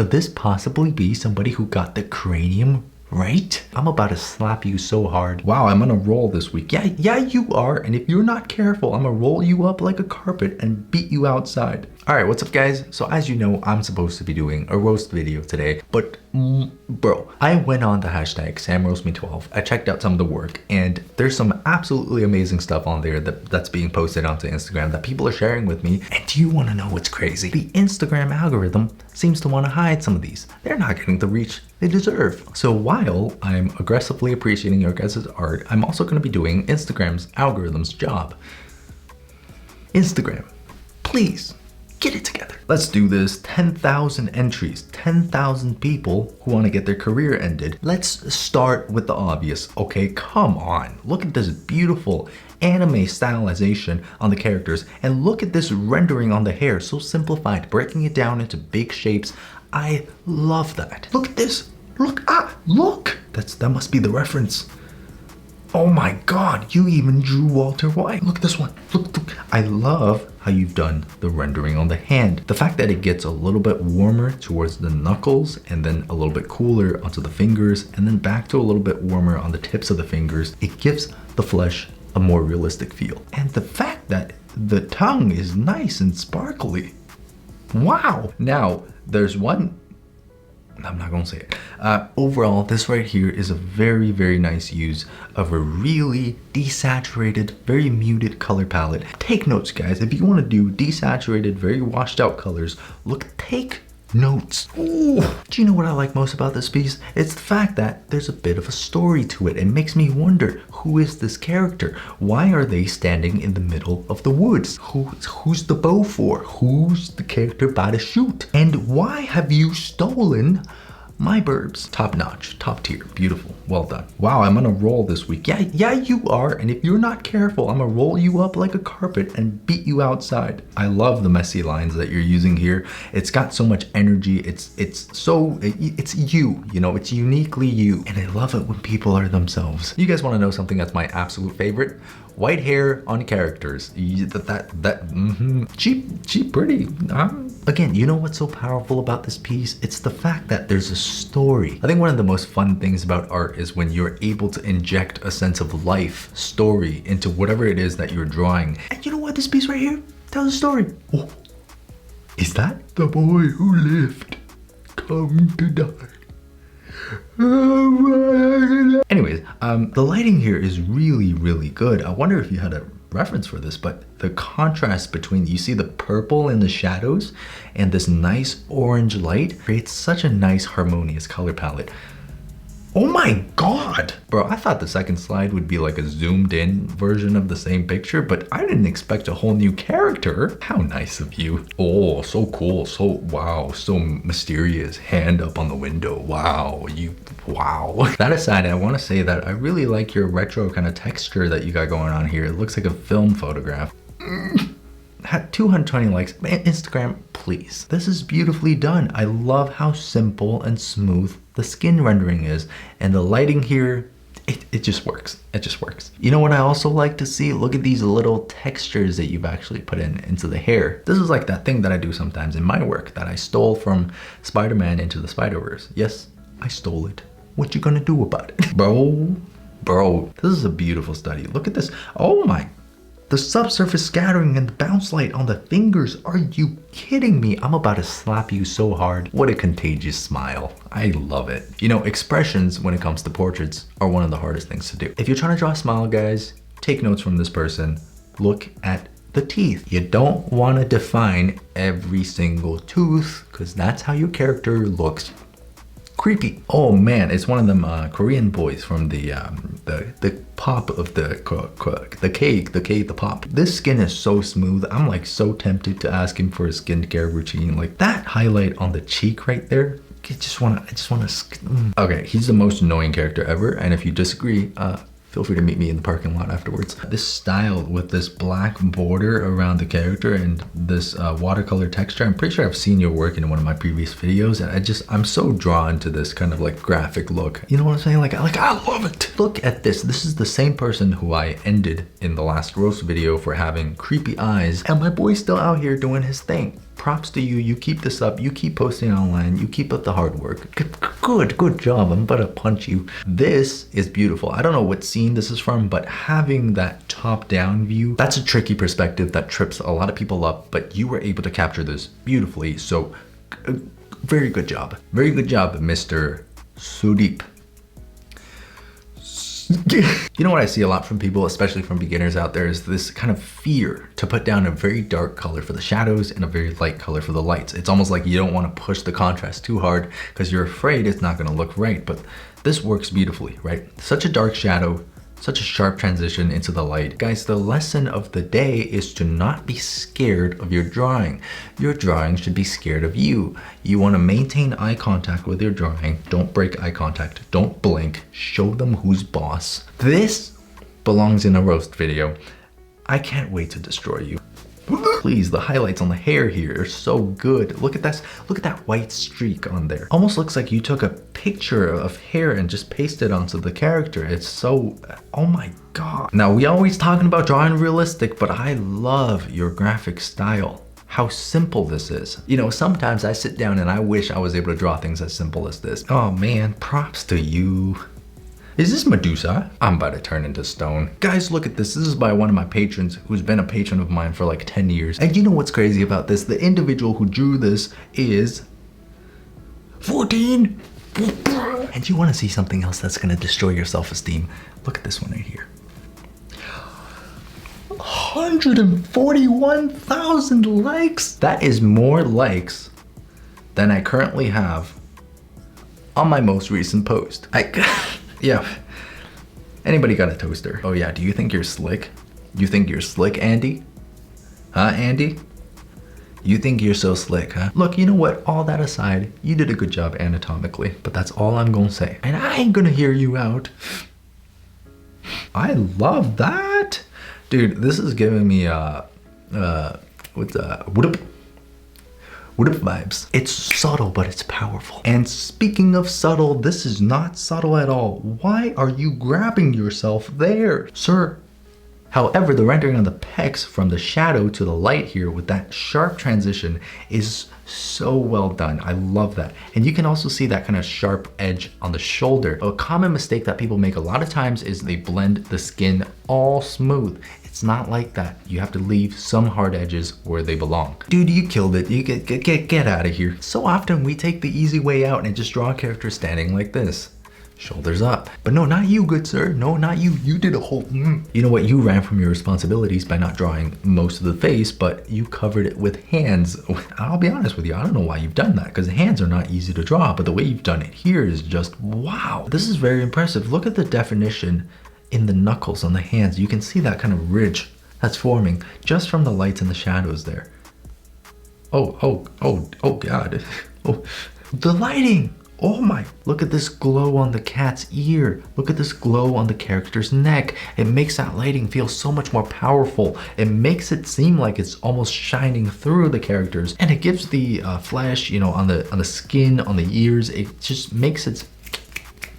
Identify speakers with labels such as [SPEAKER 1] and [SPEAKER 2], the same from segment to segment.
[SPEAKER 1] Could this possibly be somebody who got the cranium right? I'm about to slap you so hard. Wow, I'm on a roll this week. Yeah, you are. And if you're not careful, I'm gonna roll you up like a carpet and beat you outside. All right, what's up guys? So as you know, I'm supposed to be doing a roast video today, but bro, I went on the hashtag SamRoastMe12. I checked out some of the work and there's some absolutely amazing stuff on there that's being posted onto Instagram that people are sharing with me. And do you wanna know what's crazy? The Instagram algorithm seems to wanna hide some of these. They're not getting the reach they deserve. So while I'm aggressively appreciating your guys' art, I'm also gonna be doing Instagram's algorithm's job. Instagram, please, get it together. Let's do this. 10,000 entries, 10,000 people who want to get their career ended. Let's start with the obvious, okay? Come on, look at this beautiful anime stylization on the characters and look at this rendering on the hair, so simplified, breaking it down into big shapes. I love that. Look at this, look. That must be the reference. Oh my God, you even drew Walter White. Look at this one, look. I love how you've done the rendering on the hand. The fact that it gets a little bit warmer towards the knuckles and then a little bit cooler onto the fingers and then back to a little bit warmer on the tips of the fingers. It gives the flesh a more realistic feel. And the fact that the tongue is nice and sparkly. Wow. Now, there's one, I'm not gonna say it. Overall, this right here is a very, very nice use of a really desaturated, very muted color palette. Take notes, guys. If you want to do desaturated, very washed out colors, take notes. Ooh. Do you know what I like most about this piece? It's the fact that there's a bit of a story to it. It makes me wonder, who is this character? Why are they standing in the middle of the woods? Who's the bow for? Who's the character about to shoot? And why have you stolen my burbs? Top notch, top tier, beautiful, well done. Wow, I'm on a roll this week. Yeah, you are. And if you're not careful, I'm gonna roll you up like a carpet and beat you outside. I love the messy lines that you're using here. It's got so much energy. It's you, it's uniquely you. And I love it when people are themselves. You guys wanna know something that's my absolute favorite? White hair on characters. Cheap, pretty. Again, you know what's so powerful about this piece? It's the fact that there's a story. I think one of the most fun things about art is when you're able to inject a sense of life, story into whatever it is that you're drawing. And you know what? This piece right here tells a story. Oh, is that the boy who lived come to die? Anyways, the lighting here is really, really good. I wonder if you had a reference for this, but the contrast between, you see the purple in the shadows and this nice orange light creates such a nice harmonious color palette. Oh my God, bro, I thought the second slide would be like a zoomed in version of the same picture, but I didn't expect a whole new character. How nice of you. Oh, so cool. So, wow, so mysterious. Hand up on the window. Wow, wow. That aside, I want to say that I really like your retro kind of texture that you got going on here. It looks like a film photograph. Had 220 likes. Instagram, please. This is beautifully done. I love how simple and smooth the skin rendering is, and the lighting here, it just works. It just works. You know what I also like to see? Look at these little textures that you've actually put into the hair. This is like that thing that I do sometimes in my work that I stole from Spider-Man Into the Spider-Verse. Yes, I stole it. What you gonna do about it? Bro, this is a beautiful study. Look at this. Oh my, the subsurface scattering and the bounce light on the fingers. Are you kidding me? I'm about to slap you so hard. What a contagious smile. I love it. You know, expressions when it comes to portraits are one of the hardest things to do. If you're trying to draw a smile, guys, take notes from this person. Look at the teeth. You don't want to define every single tooth because that's how your character looks creepy. Oh man, it's one of them Korean boys from the pop of the cake, the pop. This skin is so smooth. I'm like so tempted to ask him for a skincare routine. Like that highlight on the cheek right there. I just wanna. Okay, he's the most annoying character ever. And if you disagree, feel free to meet me in the parking lot afterwards. This style with this black border around the character and this watercolor texture, I'm pretty sure I've seen your work in one of my previous videos, and I'm so drawn to this kind of like graphic look. You know what I'm saying? Like I love it. Look at this. This is the same person who I ended in the last roast video for having creepy eyes, and my boy's still out here doing his thing. props to you. You keep this up. You keep posting online. You keep up the hard work. Good job. I'm gonna punch you. This is beautiful. I don't know what scene this is from, but having that top-down view, that's a tricky perspective that trips a lot of people up, but you were able to capture this beautifully. So very good job. Very good job, Mr. Sudeep. You know what I see a lot from people, especially from beginners out there, is this kind of fear to put down a very dark color for the shadows and a very light color for the lights. It's almost like you don't want to push the contrast too hard because you're afraid it's not going to look right, but this works beautifully, right? Such a dark shadow, such a sharp transition into the light. Guys, the lesson of the day is to not be scared of your drawing. Your drawing should be scared of you. You want to maintain eye contact with your drawing. Don't break eye contact. Don't blink. Show them who's boss. This belongs in a roast video. I can't wait to destroy you. Please, the highlights on the hair here are so good. Look at this. Look at that white streak on there. Almost looks like you took a picture of hair and just pasted onto the character. It's so, oh my God. Now, we always talking about drawing realistic, but I love your graphic style. How simple this is. You know, sometimes I sit down and I wish I was able to draw things as simple as this. Oh man, props to you. Is this Medusa? I'm about to turn into stone. Guys, look at this. This is by one of my patrons who's been a patron of mine for like 10 years. And you know what's crazy about this? The individual who drew this is 14. And you want to see something else that's going to destroy your self-esteem? Look at this one right here. 141,000 likes. That is more likes than I currently have on my most recent post. Yeah. Anybody got a toaster? Oh yeah, do you think you're slick? You think you're slick, Andy? Huh, Andy? You think you're so slick, huh? Look, you know what? All that aside, you did a good job anatomically, but that's all I'm gonna say. And I ain't gonna hear you out. I love that. Dude, this is giving me Whoop vibes. It's subtle, but it's powerful. And speaking of subtle, this is not subtle at all. Why are you grabbing yourself there, sir? However, the rendering on the pecs from the shadow to the light here with that sharp transition is so well done. I love that. And you can also see that kind of sharp edge on the shoulder. A common mistake that people make a lot of times is they blend the skin all smooth. It's not like that. You have to leave some hard edges where they belong. Dude, you killed it. You get out of here. So often we take the easy way out and just draw a character standing like this. Shoulders up. But no, not you, good sir. No, not you. You did a whole You know what? You ran from your responsibilities by not drawing most of the face, but you covered it with hands. I'll be honest with you. I don't know why you've done that, because hands are not easy to draw, but the way you've done it here is just wow. This is very impressive. Look at the definition in the knuckles on the hands. You can see that kind of ridge that's forming just from the lights and the shadows there. Oh God. Oh, the lighting. Oh my, look at this glow on the cat's ear. Look at this glow on the character's neck. It makes that lighting feel so much more powerful. It makes it seem like it's almost shining through the characters, and it gives the flesh, you know, on the skin, on the ears, it just makes it,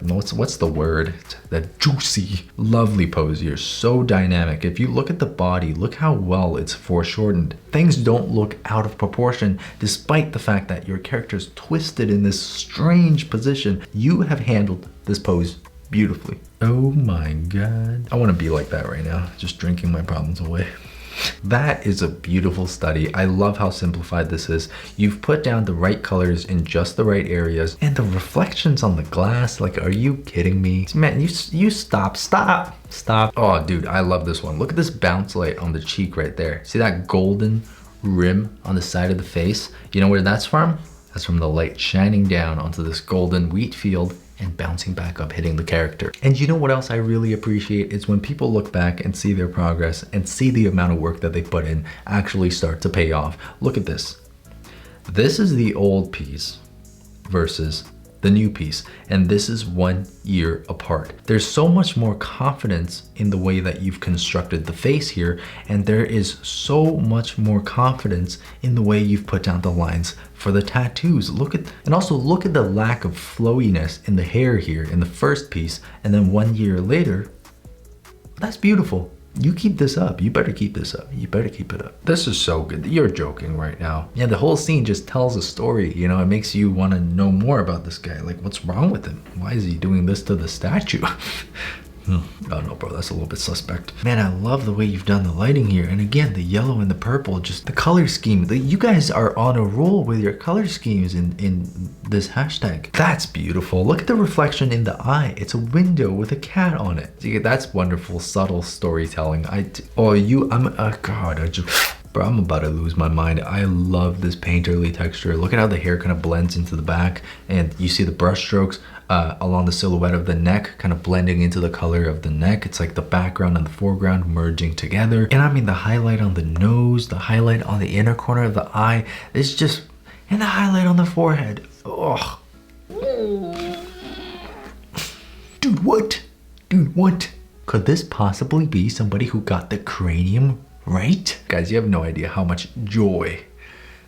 [SPEAKER 1] what's the word? That juicy, lovely pose here. So dynamic. If you look at the body, look how well it's foreshortened. Things don't look out of proportion despite the fact that your character's twisted in this strange position. You have handled this pose beautifully. Oh my God. I want to be like that right now, just drinking my problems away. That is a beautiful study. I love how simplified this is. You've put down the right colors in just the right areas, and the reflections on the glass, like, are you kidding me? Man, you stop. Oh dude, I love this one. Look at this bounce light on the cheek right there. See that golden rim on the side of the face? You know where that's from? That's from the light shining down onto this golden wheat field and bouncing back up, hitting the character. And you know what else I really appreciate is when people look back and see their progress and see the amount of work that they put in actually start to pay off. Look at this. This is the old piece versus the new piece, and this is 1 year apart. There's so much more confidence in the way that you've constructed the face here, and there is so much more confidence in the way you've put down the lines for the tattoos. And also look at the lack of flowiness in the hair here in the first piece, and then 1 year later, that's beautiful. You keep this up. You better keep this up. You better keep it up. This is so good. You're joking right now. Yeah, the whole scene just tells a story. You know, it makes you want to know more about this guy. Like, what's wrong with him? Why is he doing this to the statue? Oh no, bro, that's a little bit suspect. Man, I love the way you've done the lighting here. And again, the yellow and the purple, just the color scheme. You guys are on a roll with your color schemes in this hashtag. That's beautiful. Look at the reflection in the eye. It's a window with a cat on it. See, that's wonderful, subtle storytelling. Bro, I'm about to lose my mind. I love this painterly texture. Look at how the hair kind of blends into the back, and you see the brush strokes along the silhouette of the neck, kind of blending into the color of the neck. It's like the background and the foreground merging together. And I mean, the highlight on the nose, the highlight on the inner corner of the eye, it's just, and the highlight on the forehead. Oh, dude, what? Dude, what? Could this possibly be somebody who got the cranium right? Guys, you have no idea how much joy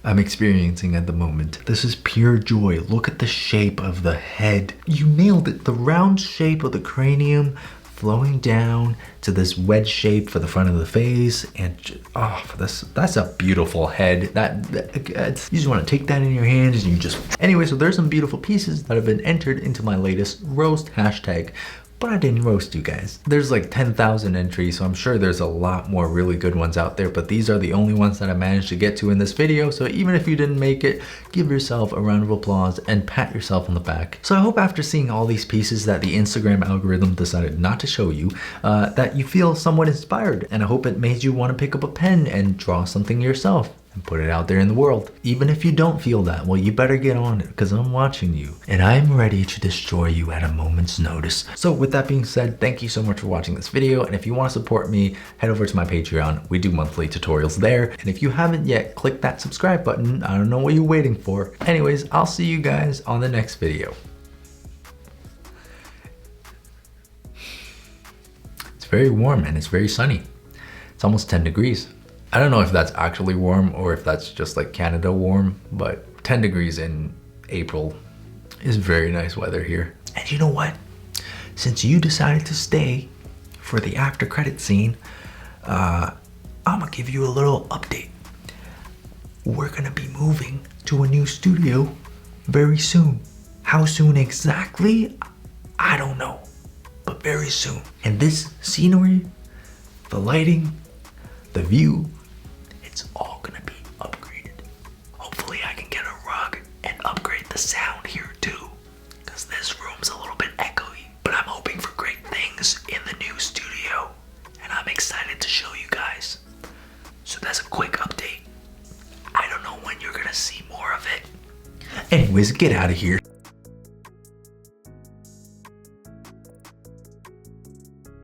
[SPEAKER 1] I'm experiencing at the moment. This is pure joy. Look at the shape of the head. You nailed it. The round shape of the cranium flowing down to this wedge shape for the front of the face, and that's a beautiful head. You just want to take that in your hands and you just. Anyway, so there's some beautiful pieces that have been entered into my latest roast hashtag. But I didn't roast you guys. There's like 10,000 entries, so I'm sure there's a lot more really good ones out there, but these are the only ones that I managed to get to in this video. So even if you didn't make it, give yourself a round of applause and pat yourself on the back. So I hope after seeing all these pieces that the Instagram algorithm decided not to show you, that you feel somewhat inspired. And I hope it made you want to pick up a pen and draw something yourself and put it out there in the world. Even if you don't feel that, well, you better get on it, because I'm watching you and I'm ready to destroy you at a moment's notice. So with that being said, thank you so much for watching this video, and if you want to support me, head over to my Patreon. We do monthly tutorials there, and if you haven't yet, click that subscribe button. I don't know what you're waiting for. Anyways, I'll see you guys on the next video. It's very warm and it's very sunny. It's almost 10 degrees. I don't know if that's actually warm or if that's just like Canada warm, but 10 degrees in April is very nice weather here. And you know what? Since you decided to stay for the after credit scene, I'm gonna give you a little update. We're gonna be moving to a new studio very soon. How soon exactly? I don't know, but very soon. And this scenery, the lighting, the view, it's all gonna be upgraded. Hopefully I can get a rug and upgrade the sound here too, because this room's a little bit echoey, but I'm hoping for great things in the new studio, and I'm excited to show you guys. So that's a quick update. I don't know when you're gonna see more of it. Anyways, get out of here.